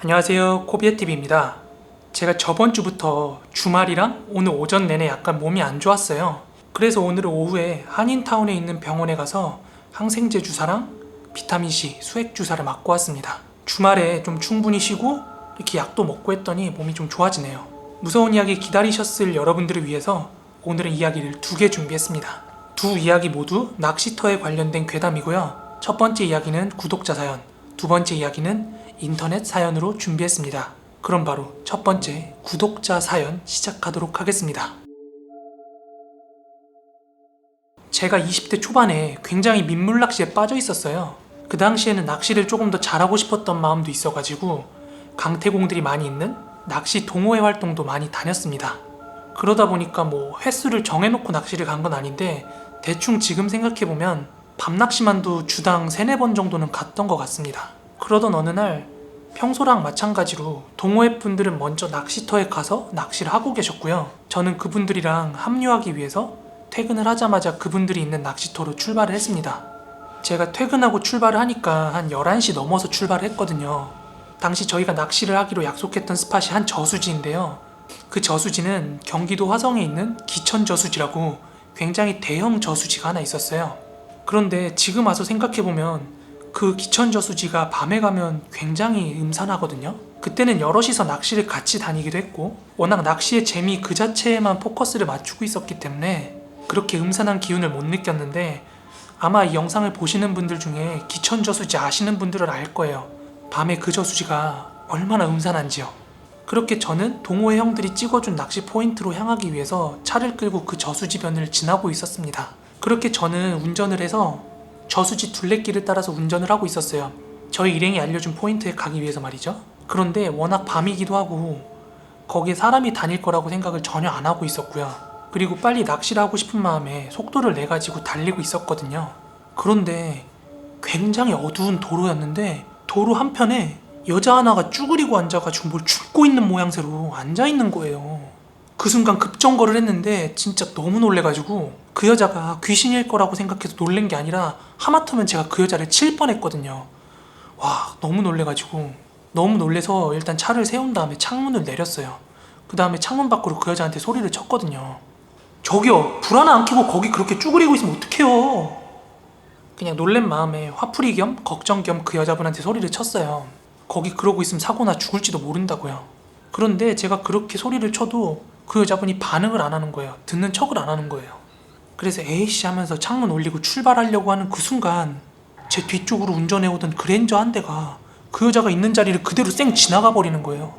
안녕하세요, 코비에TV입니다. 제가 저번 주부터 주말이랑 오늘 오전 내내 약간 몸이 안 좋았어요. 그래서 오늘 오후에 한인타운에 있는 병원에 가서 항생제 주사랑 비타민C, 수액 주사를 맞고 왔습니다. 주말에 좀 충분히 쉬고 이렇게 약도 먹고 했더니 몸이 좀 좋아지네요. 무서운 이야기 기다리셨을 여러분들을 위해서 오늘은 이야기를 2개 준비했습니다. 두 이야기 모두 낚시터에 관련된 괴담이고요. 첫 번째 이야기는 구독자 사연, 두 번째 이야기는 인터넷 사연으로 준비했습니다. 그럼 바로 첫 번째 구독자 사연 시작하도록 하겠습니다. 제가 20대 초반에 굉장히 민물 낚시에 빠져 있었어요. 그 당시에는 낚시를 조금 더 잘하고 싶었던 마음도 있어가지고 강태공들이 많이 있는 낚시 동호회 활동도 많이 다녔습니다. 그러다 보니까 횟수를 정해놓고 낚시를 간 건 아닌데 대충 지금 생각해보면 밤낚시만도 주당 3-4번 정도는 갔던 것 같습니다. 그러던 어느 날 평소랑 마찬가지로 동호회 분들은 먼저 낚시터에 가서 낚시를 하고 계셨고요. 저는 그분들이랑 합류하기 위해서 퇴근을 하자마자 그분들이 있는 낚시터로 출발을 했습니다. 제가 퇴근하고 출발을 하니까 한 11시 넘어서 출발을 했거든요. 당시 저희가 낚시를 하기로 약속했던 스팟이 한 저수지인데요. 그 저수지는 경기도 화성에 있는 기천저수지라고 굉장히 대형 저수지가 하나 있었어요. 그런데 지금 와서 생각해보면 그 기천저수지가 밤에 가면 굉장히 음산하거든요. 그때는 여럿이서 낚시를 같이 다니기도 했고 워낙 낚시의 재미 그 자체에만 포커스를 맞추고 있었기 때문에 그렇게 음산한 기운을 못 느꼈는데 아마 이 영상을 보시는 분들 중에 기천저수지 아시는 분들은 알 거예요. 밤에 그 저수지가 얼마나 음산한지요. 그렇게 저는 동호회 형들이 찍어준 낚시 포인트로 향하기 위해서 차를 끌고 그 저수지변을 지나고 있었습니다. 그렇게 저는 운전을 해서 저수지 둘레길을 따라서 운전을 하고 있었어요. 저희 일행이 알려준 포인트에 가기 위해서 말이죠. 그런데 워낙 밤이기도 하고 거기에 사람이 다닐 거라고 생각을 전혀 안 하고 있었고요. 그리고 빨리 낚시를 하고 싶은 마음에 속도를 내가지고 달리고 있었거든요. 그런데 굉장히 어두운 도로였는데 도로 한편에 여자 하나가 쭈그리고 앉아가지고 뭘 줍고 있는 모양새로 앉아있는 거예요. 그 순간 급정거를 했는데 진짜 너무 놀래가지고 그 여자가 귀신일 거라고 생각해서 놀란 게 아니라 하마터면 제가 그 여자를 칠 뻔했거든요. 와, 너무 놀래가지고 너무 놀래서 일단 차를 세운 다음에 창문을 내렸어요. 그 다음에 창문 밖으로 그 여자한테 소리를 쳤거든요. 저기요, 불 하나 안 켜고 거기 그렇게 쭈그리고 있으면 어떡해요. 그냥 놀란 마음에 화풀이 겸 걱정 겸 그 여자분한테 소리를 쳤어요. 거기 그러고 있으면 사고나 죽을지도 모른다고요. 그런데 제가 그렇게 소리를 쳐도 그 여자분이 반응을 안 하는 거예요. 듣는 척을 안 하는 거예요. 그래서 에이씨 하면서 창문 올리고 출발하려고 하는 그 순간 제 뒤쪽으로 운전해오던 그랜저 한 대가 그 여자가 있는 자리를 그대로 쌩 지나가 버리는 거예요.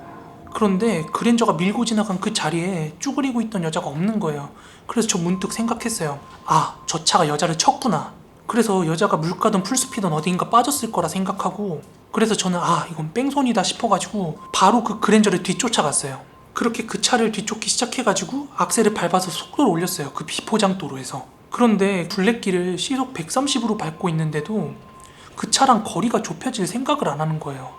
그런데 그랜저가 밀고 지나간 그 자리에 쭈그리고 있던 여자가 없는 거예요. 그래서 저 문득 생각했어요. 아, 저 차가 여자를 쳤구나. 그래서 여자가 물가든 풀숲이든 어딘가 빠졌을 거라 생각하고 그래서 저는 이건 뺑소니다 싶어가지고 바로 그 그랜저를 뒤쫓아갔어요. 그렇게 그 차를 뒤쫓기 시작해가지고 악셀을 밟아서 속도를 올렸어요. 그 비포장도로에서. 그런데 둘레길을 시속 130으로 밟고 있는데도 그 차랑 거리가 좁혀질 생각을 안 하는 거예요.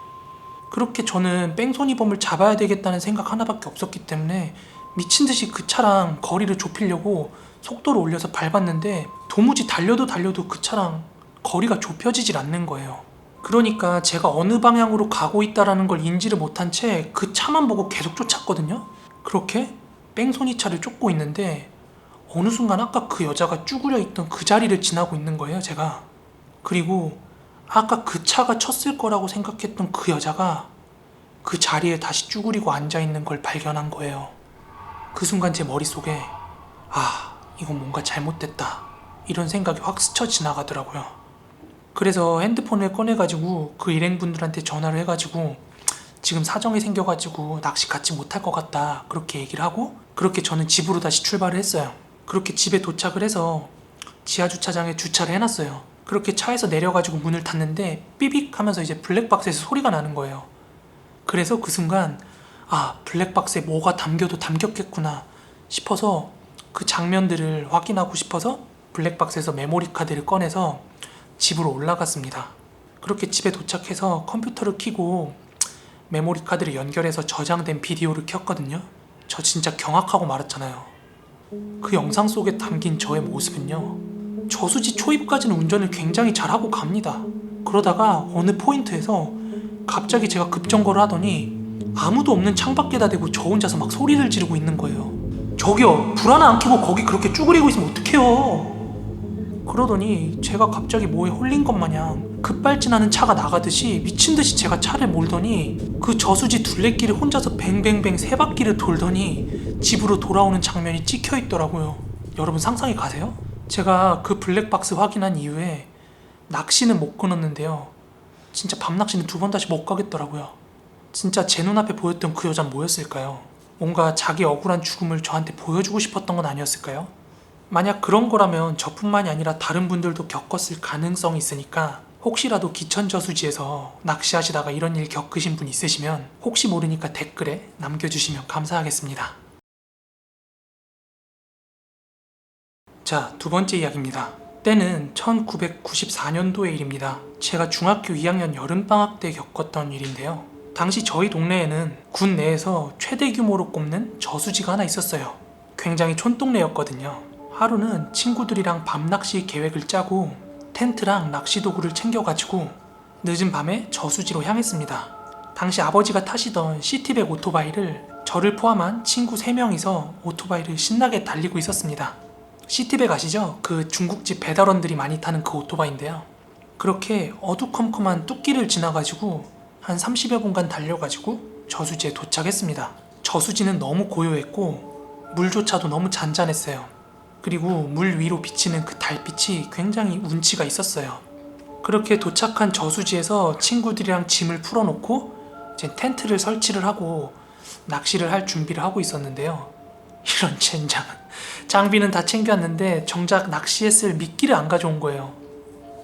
그렇게 저는 뺑소니범을 잡아야 되겠다는 생각 하나밖에 없었기 때문에 미친듯이 그 차랑 거리를 좁히려고 속도를 올려서 밟았는데 도무지 달려도 그 차랑 거리가 좁혀지질 않는 거예요. 그러니까 제가 어느 방향으로 가고 있다라는 걸 인지를 못한 채 그 차만 보고 계속 쫓았거든요. 그렇게 뺑소니 차를 쫓고 있는데 어느 순간 아까 그 여자가 쭈그려 있던 그 자리를 지나고 있는 거예요, 제가. 그리고 아까 그 차가 쳤을 거라고 생각했던 그 여자가 그 자리에 다시 쭈그리고 앉아있는 걸 발견한 거예요. 그 순간 제 머릿속에 이건 뭔가 잘못됐다 이런 생각이 확 스쳐 지나가더라고요. 그래서 핸드폰을 꺼내가지고 그 일행분들한테 전화를 해가지고 지금 사정이 생겨가지고 낚시 같이 못할 것 같다 그렇게 얘기를 하고 그렇게 저는 집으로 다시 출발을 했어요. 그렇게 집에 도착을 해서 지하주차장에 주차를 해놨어요. 그렇게 차에서 내려가지고 문을 닫는데 삐빅 하면서 이제 블랙박스에서 소리가 나는 거예요. 그래서 그 순간 블랙박스에 뭐가 담겨도 담겼겠구나 싶어서 그 장면들을 확인하고 싶어서 블랙박스에서 메모리 카드를 꺼내서 집으로 올라갔습니다. 그렇게 집에 도착해서 컴퓨터를 켜고 메모리 카드를 연결해서 저장된 비디오를 켰거든요. 저 진짜 경악하고 말았잖아요. 그 영상 속에 담긴 저의 모습은요, 저수지 초입까지는 운전을 굉장히 잘하고 갑니다. 그러다가 어느 포인트에서 갑자기 제가 급정거를 하더니 아무도 없는 창밖에다 대고 저 혼자서 막 소리를 지르고 있는 거예요. 저기요, 불 하나 안 켜고 거기 그렇게 쭈그리고 있으면 어떡해요. 그러더니 제가 갑자기 뭐에 홀린 것 마냥 급발진하는 차가 나가듯이 미친듯이 제가 차를 몰더니 그 저수지 둘레길을 혼자서 뱅뱅뱅 세 바퀴를 돌더니 집으로 돌아오는 장면이 찍혀 있더라고요. 여러분 상상이 가세요? 제가 그 블랙박스 확인한 이후에 낚시는 못 끊었는데요. 진짜 밤낚시는 두 번 다시 못 가겠더라고요. 진짜 제 눈앞에 보였던 그 여자는 뭐였을까요? 뭔가 자기 억울한 죽음을 저한테 보여주고 싶었던 건 아니었을까요? 만약 그런 거라면 저뿐만이 아니라 다른 분들도 겪었을 가능성이 있으니까 혹시라도 기천저수지에서 낚시하시다가 이런 일 겪으신 분 있으시면 혹시 모르니까 댓글에 남겨주시면 감사하겠습니다. 자, 두 번째 이야기입니다. 때는 1994년도의 일입니다. 제가 중학교 2학년 여름방학 때 겪었던 일인데요. 당시 저희 동네에는 군 내에서 최대 규모로 꼽는 저수지가 하나 있었어요. 굉장히 촌동네였거든요. 하루는 친구들이랑 밤낚시 계획을 짜고 텐트랑 낚시 도구를 챙겨가지고 늦은 밤에 저수지로 향했습니다. 당시 아버지가 타시던 시티백 오토바이를 저를 포함한 친구 3명이서 오토바이를 신나게 달리고 있었습니다. 시티백 아시죠? 그 중국집 배달원들이 많이 타는 그 오토바이인데요. 그렇게 어두컴컴한 뚝길을 지나가지고 한 30여 분간 달려가지고 저수지에 도착했습니다. 저수지는 너무 고요했고 물조차도 너무 잔잔했어요. 그리고 물 위로 비치는 그 달빛이 굉장히 운치가 있었어요. 그렇게 도착한 저수지에서 친구들이랑 짐을 풀어놓고 이제 텐트를 설치를 하고 낚시를 할 준비를 하고 있었는데요. 이런 젠장. 장비는 다 챙겨왔는데 정작 낚시에 쓸 미끼를 안 가져온 거예요.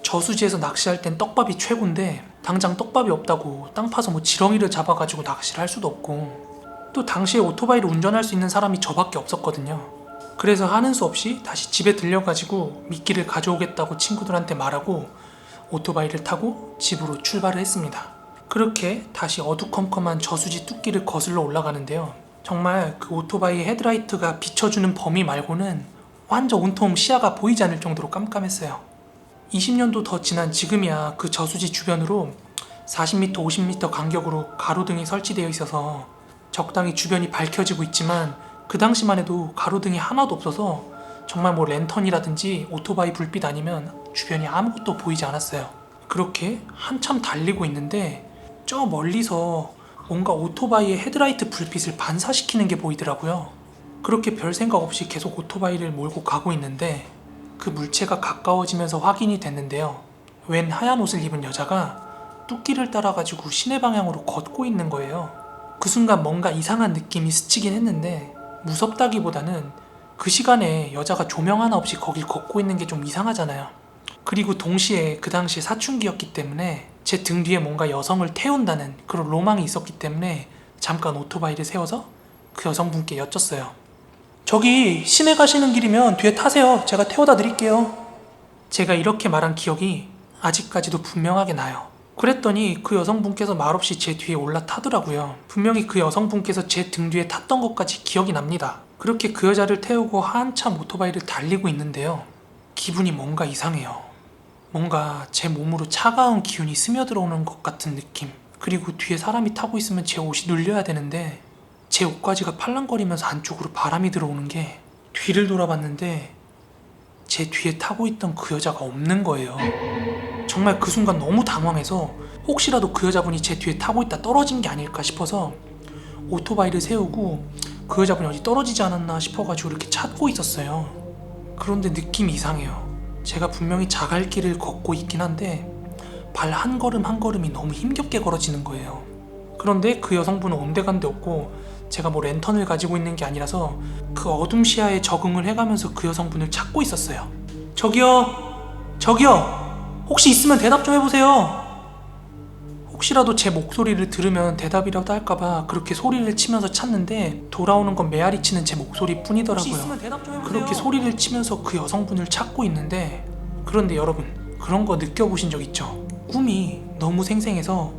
저수지에서 낚시할 땐 떡밥이 최고인데 당장 떡밥이 없다고 땅 파서 뭐 지렁이를 잡아가지고 낚시를 할 수도 없고 또 당시에 오토바이를 운전할 수 있는 사람이 저밖에 없었거든요. 그래서 하는 수 없이 다시 집에 들려가지고 미끼를 가져오겠다고 친구들한테 말하고 오토바이를 타고 집으로 출발을 했습니다. 그렇게 다시 어두컴컴한 저수지 뚝길을 거슬러 올라가는데요. 정말 그 오토바이 헤드라이트가 비춰주는 범위 말고는 완전 온통 시야가 보이지 않을 정도로 깜깜했어요. 20년도 더 지난 지금이야 그 저수지 주변으로 40m, 50m 간격으로 가로등이 설치되어 있어서 적당히 주변이 밝혀지고 있지만 그 당시만 해도 가로등이 하나도 없어서 정말 뭐 랜턴이라든지 오토바이 불빛 아니면 주변이 아무것도 보이지 않았어요. 그렇게 한참 달리고 있는데 저 멀리서 뭔가 오토바이의 헤드라이트 불빛을 반사시키는 게 보이더라고요. 그렇게 별 생각 없이 계속 오토바이를 몰고 가고 있는데 그 물체가 가까워지면서 확인이 됐는데요. 웬 하얀 옷을 입은 여자가 뚝길을 따라가지고 시내 방향으로 걷고 있는 거예요. 그 순간 뭔가 이상한 느낌이 스치긴 했는데 무섭다기보다는 그 시간에 여자가 조명 하나 없이 거길 걷고 있는 게 좀 이상하잖아요. 그리고 동시에 그 당시에 사춘기였기 때문에 제 등 뒤에 뭔가 여성을 태운다는 그런 로망이 있었기 때문에 잠깐 오토바이를 세워서 그 여성분께 여쭸어요. 저기 시내 가시는 길이면 뒤에 타세요. 제가 태워다 드릴게요. 제가 이렇게 말한 기억이 아직까지도 분명하게 나요. 그랬더니 그 여성분께서 말없이 제 뒤에 올라타더라고요. 분명히 그 여성분께서 제 등 뒤에 탔던 것까지 기억이 납니다. 그렇게 그 여자를 태우고 한참 오토바이를 달리고 있는데요. 기분이 뭔가 이상해요. 뭔가 제 몸으로 차가운 기운이 스며들어오는 것 같은 느낌. 그리고 뒤에 사람이 타고 있으면 제 옷이 눌려야 되는데 제 옷가지가 팔랑거리면서 안쪽으로 바람이 들어오는 게 뒤를 돌아봤는데 제 뒤에 타고 있던 그 여자가 없는 거예요. 정말 그 순간 너무 당황해서 혹시라도 그 여자분이 제 뒤에 타고 있다 떨어진 게 아닐까 싶어서 오토바이를 세우고 그 여자분이 어디 떨어지지 않았나 싶어가지고 이렇게 찾고 있었어요. 그런데 느낌이 이상해요. 제가 분명히 자갈길을 걷고 있긴 한데 발 한 걸음 한 걸음이 너무 힘겹게 걸어지는 거예요. 그런데 그 여성분은 온데간데 없고 제가 뭐 랜턴을 가지고 있는 게 아니라서 그 어둠 시야에 적응을 해가면서 그 여성분을 찾고 있었어요. 저기요 혹시 있으면 대답 좀 해보세요. 혹시라도 제 목소리를 들으면 대답이라도 할까봐 그렇게 소리를 치면서 찾는데 돌아오는 건 메아리 치는 제 목소리뿐이더라고요. 그렇게 소리를 치면서 그 여성분을 찾고 있는데 그런데 여러분 그런 거 느껴보신 적 있죠? 꿈이 너무 생생해서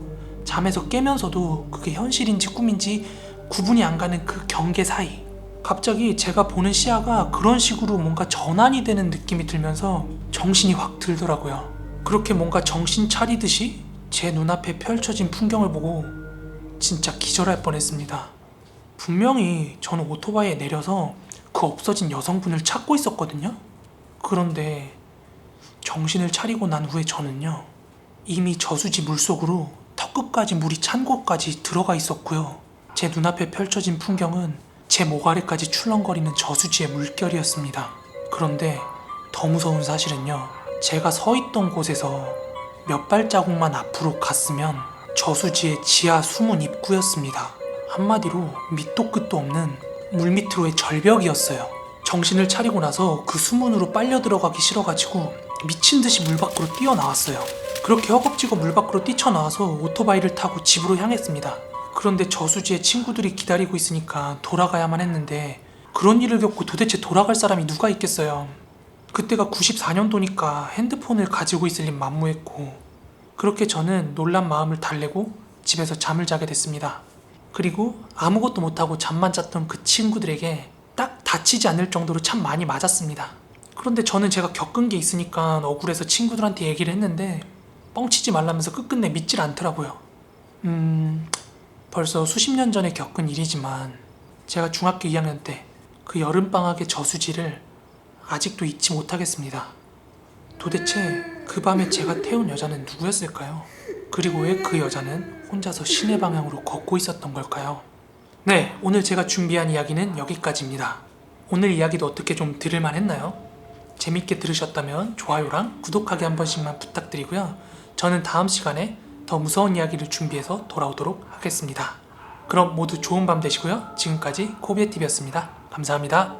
잠에서 깨면서도 그게 현실인지 꿈인지 구분이 안 가는 그 경계 사이 갑자기 제가 보는 시야가 그런 식으로 뭔가 전환이 되는 느낌이 들면서 정신이 확 들더라고요. 그렇게 뭔가 정신 차리듯이 제 눈앞에 펼쳐진 풍경을 보고 진짜 기절할 뻔했습니다. 분명히 저는 오토바이에 내려서 그 없어진 여성분을 찾고 있었거든요. 그런데 정신을 차리고 난 후에 저는요, 이미 저수지 물속으로 턱끝까지 물이 찬 곳까지 들어가 있었고요. 제 눈앞에 펼쳐진 풍경은 제 목 아래까지 출렁거리는 저수지의 물결이었습니다. 그런데 더 무서운 사실은요, 제가 서 있던 곳에서 몇 발자국만 앞으로 갔으면 저수지의 지하 수문 입구였습니다. 한마디로 밑도 끝도 없는 물밑으로의 절벽이었어요. 정신을 차리고 나서 그 수문으로 빨려 들어가기 싫어가지고 미친 듯이 물 밖으로 뛰어나왔어요. 그렇게 허겁지겁 물 밖으로 뛰쳐나와서 오토바이를 타고 집으로 향했습니다. 그런데 저수지에 친구들이 기다리고 있으니까 돌아가야만 했는데, 그런 일을 겪고 도대체 돌아갈 사람이 누가 있겠어요. 그때가 94년도니까 핸드폰을 가지고 있을 일 만무했고, 그렇게 저는 놀란 마음을 달래고 집에서 잠을 자게 됐습니다. 그리고 아무것도 못하고 잠만 잤던 그 친구들에게 딱 다치지 않을 정도로 참 많이 맞았습니다. 그런데 저는 제가 겪은 게 있으니까 억울해서 친구들한테 얘기를 했는데 뻥치지 말라면서 끝끝내 믿질 않더라고요. 벌써 수십 년 전에 겪은 일이지만 제가 중학교 2학년 때 그 여름방학의 저수지를 아직도 잊지 못하겠습니다. 도대체 그 밤에 제가 태운 여자는 누구였을까요? 그리고 왜 그 여자는 혼자서 시내 방향으로 걷고 있었던 걸까요? 네, 오늘 제가 준비한 이야기는 여기까지입니다. 오늘 이야기도 어떻게 좀 들을만 했나요? 재밌게 들으셨다면 좋아요랑 구독하기 한 번씩만 부탁드리고요. 저는 다음 시간에 더 무서운 이야기를 준비해서 돌아오도록 하겠습니다. 그럼 모두 좋은 밤 되시고요. 지금까지 코비애TV였습니다. 감사합니다.